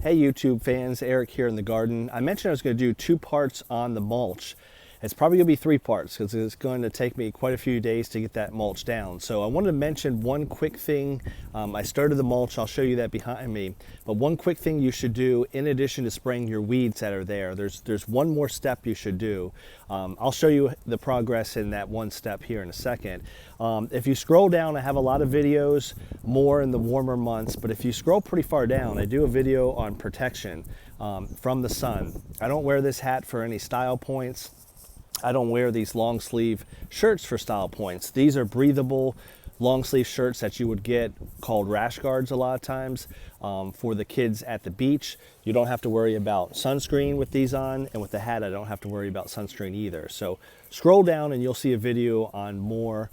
Hey YouTube fans, Eric here in the garden. I mentioned I was going to do 2 parts on the mulch. It's probably going to be 3 parts because it's going to take me quite a few days to get that mulch down. So I wanted to mention one quick thing. I started the mulch, I'll show you that behind me. But one quick thing you should do in addition to spraying your weeds that are there, there's one more step you should do. I'll show you the progress in that one step here in a second. If you scroll down, I have a lot of videos more in the warmer months, but if you scroll pretty far down, I do a video on protection from the sun. I don't wear this hat for any style points. I don't wear these long sleeve shirts for style points. These are breathable long sleeve shirts that you would get called rash guards a lot of times for the kids at the beach. You don't have to worry about sunscreen with these on, and with the hat I don't have to worry about sunscreen either. So scroll down and you'll see a video on more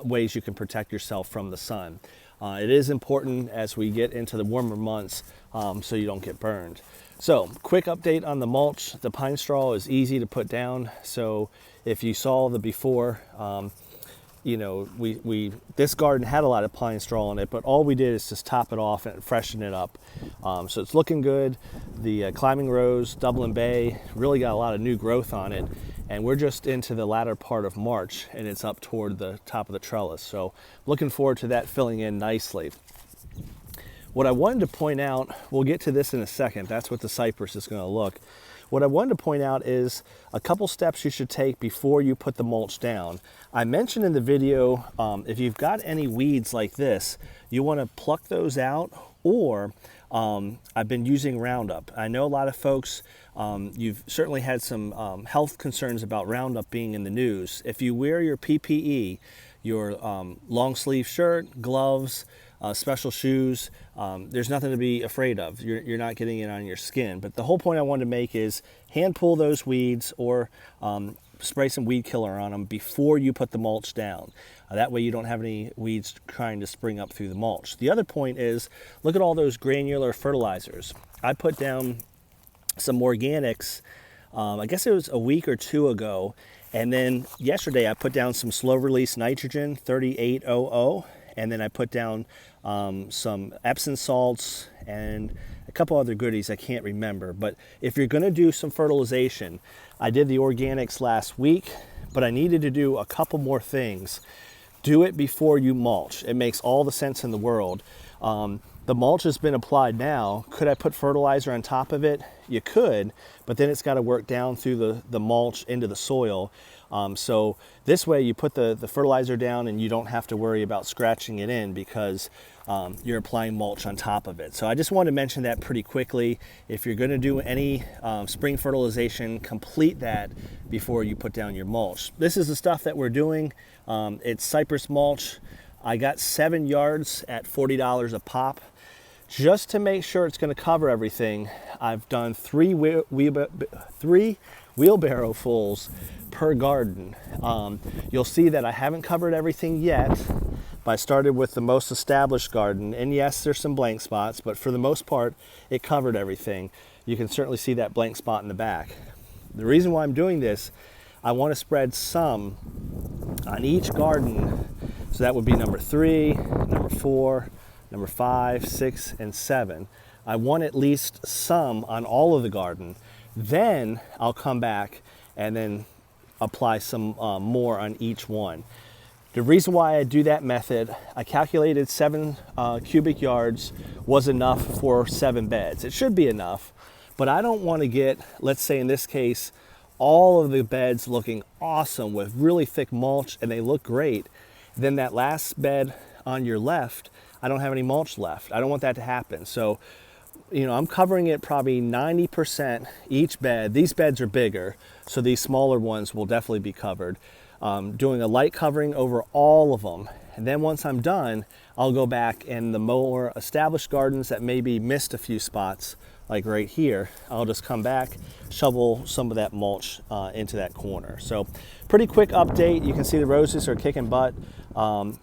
ways you can protect yourself from the sun. It is important as we get into the warmer months so you don't get burned. So, quick update on the mulch. The pine straw is easy to put down. So, if you saw the before, you know, this garden had a lot of pine straw in it, but all we did is just top it off and freshen it up. So it's looking good. The climbing rose, Dublin Bay, really got a lot of new growth on it. And we're just into the latter part of March, and it's up toward the top of the trellis. So, looking forward to that filling in nicely. What I wanted to point out, we'll get to this in a second, that's what the cypress is going to look. What I wanted to point out is a couple steps you should take before you put the mulch down. I mentioned in the video, if you've got any weeds like this, you want to pluck those out, or I've been using Roundup. I know a lot of folks, you've certainly had some health concerns about Roundup being in the news. If you wear your PPE, your long sleeve shirt, gloves, special shoes, there's nothing to be afraid of. You're not getting it on your skin. But the whole point I wanted to make is hand pull those weeds or spray some weed killer on them before you put the mulch down. That way you don't have any weeds trying to spring up through the mulch. The other point is, look at all those granular fertilizers. I put down some organics, I guess it was a week or 2 ago, and then yesterday I put down some slow release nitrogen 3800, and then I put down some Epsom salts and a couple other goodies I can't remember. But if you're going to do some fertilization, I did the organics last week, but I needed to do a couple more things. Do it before you mulch. It makes all the sense in the world. The mulch has been applied now. Could I put fertilizer on top of it? You could, but then it's got to work down through the mulch into the soil. So this way you put the fertilizer down and you don't have to worry about scratching it in because you're applying mulch on top of it. So I just wanted to mention that pretty quickly. If you're going to do any spring fertilization, complete that before you put down your mulch. This is the stuff that we're doing. It's cypress mulch. I got 7 yards at $40 a pop. Just to make sure it's going to cover everything, I've done 3 wheelbarrow fulls per garden. You'll see that I haven't covered everything yet, but I started with the most established garden, and yes, there's some blank spots, but for the most part, it covered everything. You can certainly see that blank spot in the back. The reason why I'm doing this, I want to spread some on each garden, so that would be number 3, number 4, number 5, 6, and 7. I want at least some on all of the garden. Then I'll come back and then apply some more on each one. The reason why I do that method, I calculated 7 cubic yards was enough for 7 beds. It should be enough, but I don't want to get, let's say in this case, all of the beds looking awesome with really thick mulch and they look great. Then that last bed on your left, I don't have any mulch left. I don't want that to happen. So, you know, I'm covering it probably 90% each bed. These beds are bigger, so these smaller ones will definitely be covered. Doing a light covering over all of them. And then once I'm done, I'll go back and the more established gardens that maybe missed a few spots, like right here, I'll just come back, shovel some of that mulch into that corner. So pretty quick update. You can see the roses are kicking butt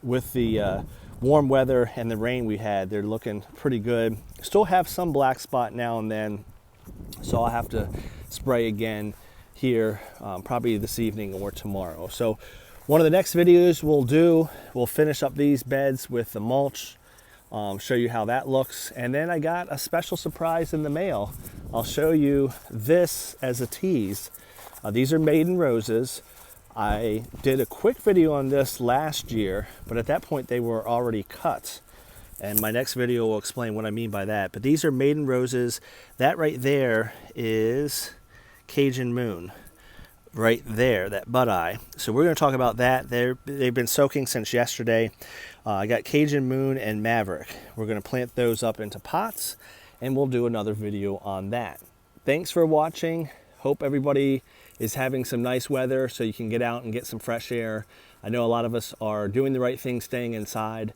with the warm weather and the rain we had. They're looking pretty good. Still have some black spot now and then, so I'll have to spray again here probably this evening or tomorrow. So one of the next videos we'll finish up these beds with the mulch, show you how that looks. And then I got a special surprise in the mail. I'll show you this as a tease. These are maiden roses. I did a quick video on this last year, but at that point they were already cut. And my next video will explain what I mean by that. But these are maiden roses. That right there is Cajun Moon. Right there, that bud eye. So we're going to talk about that. They've been soaking since yesterday. I got Cajun Moon and Maverick. We're going to plant those up into pots, and we'll do another video on that. Thanks for watching. Hope everybody is having some nice weather so you can get out and get some fresh air. I know a lot of us are doing the right thing, staying inside.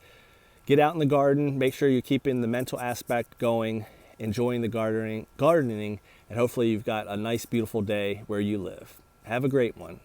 Get out in the garden. Make sure you're keeping the mental aspect going, enjoying the gardening, and hopefully you've got a nice, beautiful day where you live. Have a great one.